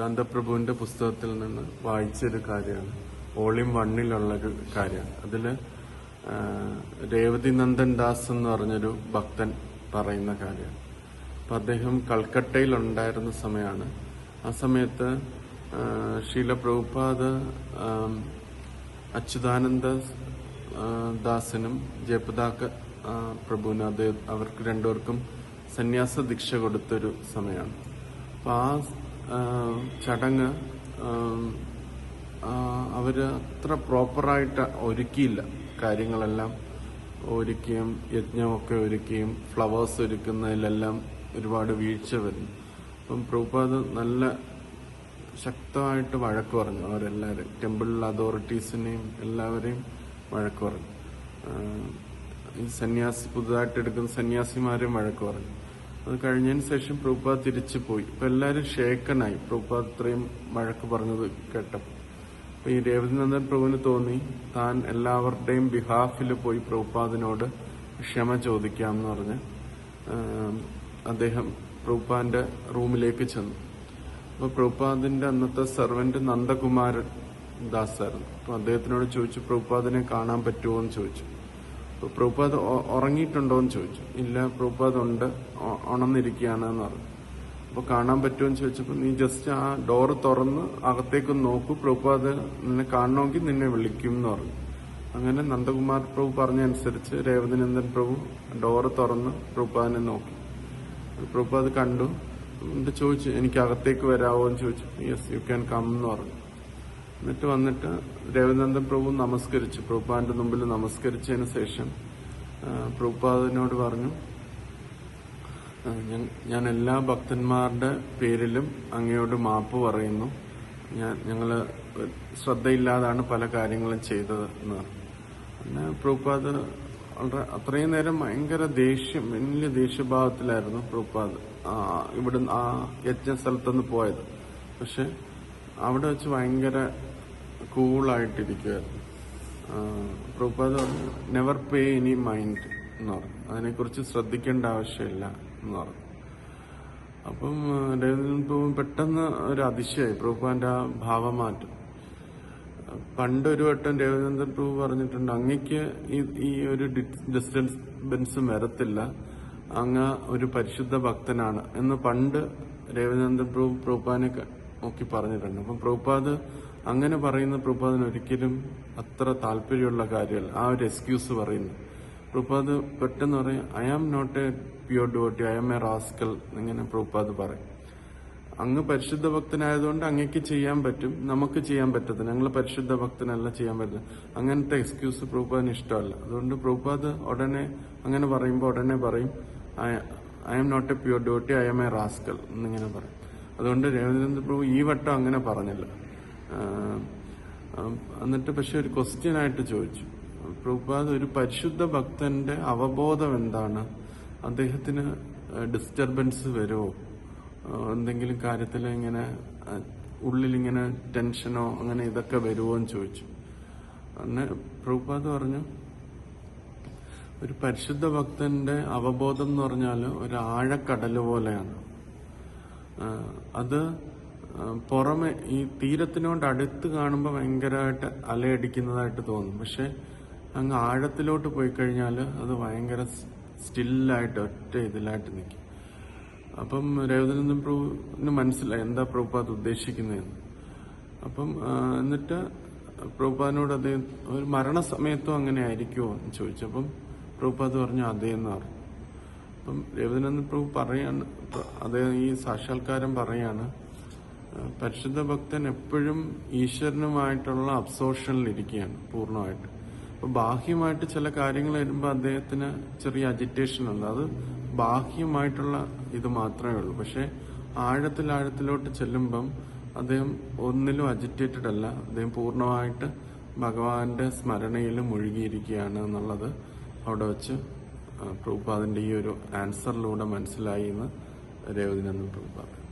ശാന്തപ്രഭുവിന്റെ പുസ്തകത്തിൽ നിന്ന് വായിച്ചൊരു കാര്യമാണ്. വോളിയം 1-ലുള്ളൊരു കാര്യമാണ്. അതിൽ രേവതി നന്ദൻ ദാസ് എന്ന് പറഞ്ഞൊരു ഭക്തൻ പറയുന്ന കാര്യമാണ്. അപ്പം അദ്ദേഹം കൽക്കട്ടയിൽ ഉണ്ടായിരുന്ന സമയമാണ്. ആ സമയത്ത് ശീല പ്രഭുപാദ് അച്യുതാനന്ദ ദാസിനും ജയപ്രദാക പ്രഭുവിനും അവർക്ക് രണ്ടുപേർക്കും സന്യാസ ദീക്ഷ കൊടുത്തൊരു സമയമാണ്. അപ്പം ആ ചടങ്ങ് അവര് അത്ര പ്രോപ്പറായിട്ട് ഒരുക്കിയില്ല. കാര്യങ്ങളെല്ലാം ഒരുക്കിയും യജ്ഞമൊക്കെ ഒരുക്കിയും ഫ്ലവേഴ്സ് ഒരുക്കുന്നതിലെല്ലാം ഒരുപാട് വീഴ്ച വരുന്നു. അപ്പം പ്രഭുപാദ് നല്ല ശക്തമായിട്ട് വഴക്ക് പറഞ്ഞു. അവരെല്ലാവരും ടെമ്പിൾ അതോറിറ്റീസിനെയും എല്ലാവരെയും വഴക്ക് പറഞ്ഞു. ഈ പുതുതായിട്ട് എടുക്കുന്ന സന്യാസിമാരെയും വഴക്ക് പറഞ്ഞു. അത് കഴിഞ്ഞതിന് ശേഷം പ്രഭുപാദ് തിരിച്ചു പോയി. ഇപ്പൊ എല്ലാവരും ഷേക്കനായി പ്രഭുപാദ് ഇത്രയും വഴക്ക് പറഞ്ഞത് കേട്ടപ്പോൾ. അപ്പൊ ഈ രേവതിനന്ദൻ പ്രഭുവിന് തോന്നി താൻ എല്ലാവരുടെയും ബിഹാഫിൽ പോയി പ്രഭുപാദിനോട് ക്ഷമ ചോദിക്കാമെന്ന് പറഞ്ഞ് അദ്ദേഹം പ്രഭുപാദിന്റെ റൂമിലേക്ക് ചെന്നു. അപ്പൊ പ്രഭുപാദിന്റെ അന്നത്തെ സെർവന്റ് നന്ദകുമാരൻ ദാസ് ആയിരുന്നു. അപ്പൊ അദ്ദേഹത്തിനോട് ചോദിച്ചു, പ്രഭുപാദിനെ കാണാൻ പറ്റുമോ എന്ന് ചോദിച്ചു. അപ്പൊ പ്രഭുപാദ് ഉറങ്ങിയിട്ടുണ്ടോ എന്ന് ചോദിച്ചു. ഇല്ല, പ്രഭുപാദ് ഉണ്ട്, ഉണർന്നിരിക്കുകയാണെന്ന് പറഞ്ഞു. അപ്പൊ കാണാൻ പറ്റുമോ എന്ന് ചോദിച്ചപ്പോൾ നീ ജസ്റ്റ് ആ ഡോറ് തുറന്ന് അകത്തേക്ക് നോക്കൂ, പ്രഭുപാദ് നിന്നെ കാണണമെങ്കിൽ നിന്നെ വിളിക്കും എന്ന് പറഞ്ഞു. അങ്ങനെ നന്ദകുമാർ പ്രഭു പറഞ്ഞനുസരിച്ച് രേവതിനന്ദൻ പ്രഭു ഡോറ് തുറന്ന് പ്രഭുപാദിനെ നോക്കി. പ്രഭുപാദ് കണ്ടു. എന്നിട്ട് ചോദിച്ചു, എനിക്ക് അകത്തേക്ക് വരാമോ എന്ന് ചോദിച്ചു. യെസ്, യു ക്യാൻ കം എന്ന് പറഞ്ഞു. എന്നിട്ട് വന്നിട്ട് രേവതിനന്ദൻ പ്രഭു നമസ്കരിച്ചു. പ്രഭുപാദിന്റെ മുമ്പിൽ നമസ്കരിച്ചതിന് ശേഷം പ്രഭുപാദിനോട് പറഞ്ഞു, ഞാൻ എല്ലാ ഭക്തന്മാരുടെ പേരിലും അങ്ങയോട് മാപ്പ് പറയുന്നു. ഞങ്ങള് ശ്രദ്ധയില്ലാതാണ് പല കാര്യങ്ങളും ചെയ്തത് എന്ന് പറഞ്ഞു. പിന്നെ പ്രഭുപാദ് വളരെ അത്രയും നേരം ഭയങ്കര വലിയ ദേഷ്യഭാവത്തിലായിരുന്നു പ്രഭുപാദ് ഇവിടുന്ന് ആ യജ്ഞ സ്ഥലത്തുനിന്ന് പോയത്. പക്ഷെ അവിടെ വെച്ച് ഭയങ്കര കൂളായിട്ടിരിക്കുമായിരുന്നു. പ്രഭുപാദ് പറഞ്ഞു, നെവർ പേ എനി മൈൻഡ് എന്ന് പറഞ്ഞു. അതിനെക്കുറിച്ച് ശ്രദ്ധിക്കേണ്ട ആവശ്യമില്ല എന്ന് പറഞ്ഞു. അപ്പം രവീന്ദ്രൻ പെട്ടെന്ന് ഒരു അതിശയായി പ്രഭുപാദിന്റെ ആ ഭാവമാറ്റം. പണ്ടൊരു വട്ടം രവീന്ദ്രൻ പ്രഭു പറഞ്ഞിട്ടുണ്ട്, അങ്ങക്ക് ഈ ഒരു ഡിസ്റ്റർബൻസും വരത്തില്ല, അങ്ങ് ഒരു പരിശുദ്ധ ഭക്തനാണ് എന്ന് പണ്ട് രവീന്ദ്രൻ പ്രഭു പ്രഭുപാദിനെ നോക്കി പറഞ്ഞിട്ടുണ്ട്. അപ്പം പ്രഭുപാദ് അങ്ങനെ പറയുന്ന പ്രഭുപാദിന് ഒരിക്കലും അത്ര താല്പര്യമുള്ള കാര്യമല്ല ആ ഒരു എക്സ്ക്യൂസ് പറയുന്നത്. പ്രഭുപാദ് പെട്ടെന്ന് പറയും, I am not a pure devotee, I am a rascal എന്നിങ്ങനെ പ്രഭുപാദ് പറയും. അങ്ങ് പരിശുദ്ധ ഭക്തനായതുകൊണ്ട് അങ്ങക്ക് ചെയ്യാൻ പറ്റും, നമുക്ക് ചെയ്യാൻ പറ്റത്തില്ല, ഞങ്ങൾ പരിശുദ്ധ ഭക്തനല്ല, ചെയ്യാൻ പറ്റില്ല. അങ്ങനത്തെ എക്സ്ക്യൂസ് പ്രഭുപാദിന് ഇഷ്ടമല്ല. അതുകൊണ്ട് പ്രഭുപാദ് ഉടനെ അങ്ങനെ പറയുമ്പോൾ ഉടനെ പറയും, I am not a pure devotee, I am a rascal എന്നിങ്ങനെ പറയും. അതുകൊണ്ട് രവീന്ദ്രനാഥ് പ്രഭു ഈ വട്ടം അങ്ങനെ പറഞ്ഞില്ല. എന്നിട്ട് പക്ഷെ ഒരു ക്വസ്റ്റ്യൻ ആയിട്ട് ചോദിച്ചു, പ്രഭുപാദ് ഒരു പരിശുദ്ധ ഭക്തന്റെ അവബോധം എന്താണ്, അദ്ദേഹത്തിന് ഡിസ്റ്റർബൻസ് വരുമോ, എന്തെങ്കിലും കാര്യത്തിൽ ഇങ്ങനെ ഉള്ളിലിങ്ങനെ ടെൻഷനോ അങ്ങനെ ഇതൊക്കെ വരുമോ എന്ന് ചോദിച്ചു. അങ്ങനെ പ്രഭുപാദ് പറഞ്ഞു, ഒരു പരിശുദ്ധ ഭക്തന്റെ അവബോധം എന്ന് പറഞ്ഞാൽ ഒരു ആഴക്കടല് പോലെയാണ്. അത് പുറമെ ഈ തീരത്തിനോട് അടുത്ത് കാണുമ്പോൾ ഭയങ്കരമായിട്ട് അലയടിക്കുന്നതായിട്ട് തോന്നും. പക്ഷെ അങ്ങ് ആഴത്തിലോട്ട് പോയി കഴിഞ്ഞാൽ അത് ഭയങ്കര സ്റ്റില്ലായിട്ട് ഒറ്റ ഇതിലായിട്ട് നിൽക്കും. അപ്പം രവീന്ദ്രനാഥൻ പ്രഭുവിന് മനസ്സിലായി എന്താ പ്രഭുപാദ് ഉദ്ദേശിക്കുന്നതെന്ന്. അപ്പം എന്നിട്ട് പ്രഭുപാദിനോട് അദ്ദേഹം ഒരു മരണസമയത്തും അങ്ങനെ ആയിരിക്കുമോ എന്ന് ചോദിച്ചപ്പം പ്രഭുപാദ് പറഞ്ഞു അതേന്ന് പറഞ്ഞു. അപ്പം രവീന്ദ്രനാഥൻ പ്രഭു പറയാണ്, അദ്ദേഹം ഈ സാക്ഷാത്കാരം പറയാണ്, പരിശുദ്ധ ഭക്തൻ എപ്പോഴും ഈശ്വരനുമായിട്ടുള്ള അബ്സോർഷനിലിരിക്കുകയാണ് പൂർണ്ണമായിട്ട്. അപ്പൊ ബാഹ്യമായിട്ട് ചില കാര്യങ്ങൾ വരുമ്പോൾ അദ്ദേഹത്തിന് ചെറിയ അജിറ്റേഷൻ ഉണ്ട്. അത് ബാഹ്യമായിട്ടുള്ള ഇത് മാത്രമേ ഉള്ളൂ. പക്ഷെ ആഴത്തിലോട്ട് ചെല്ലുമ്പം അദ്ദേഹം ഒന്നിലും അജിറ്റേറ്റഡ് അല്ല, അദ്ദേഹം പൂർണ്ണമായിട്ട് ഭഗവാന്റെ സ്മരണയിൽ മുഴുകിയിരിക്കുകയാണ് എന്നുള്ളത് അവിടെ വെച്ച് പ്രഭുപാദിന്റെ ഈ ഒരു ആൻസറിലൂടെ മനസ്സിലായി എന്ന് രവീന്ദ്രനാഥൻ പ്രഭു പറഞ്ഞു.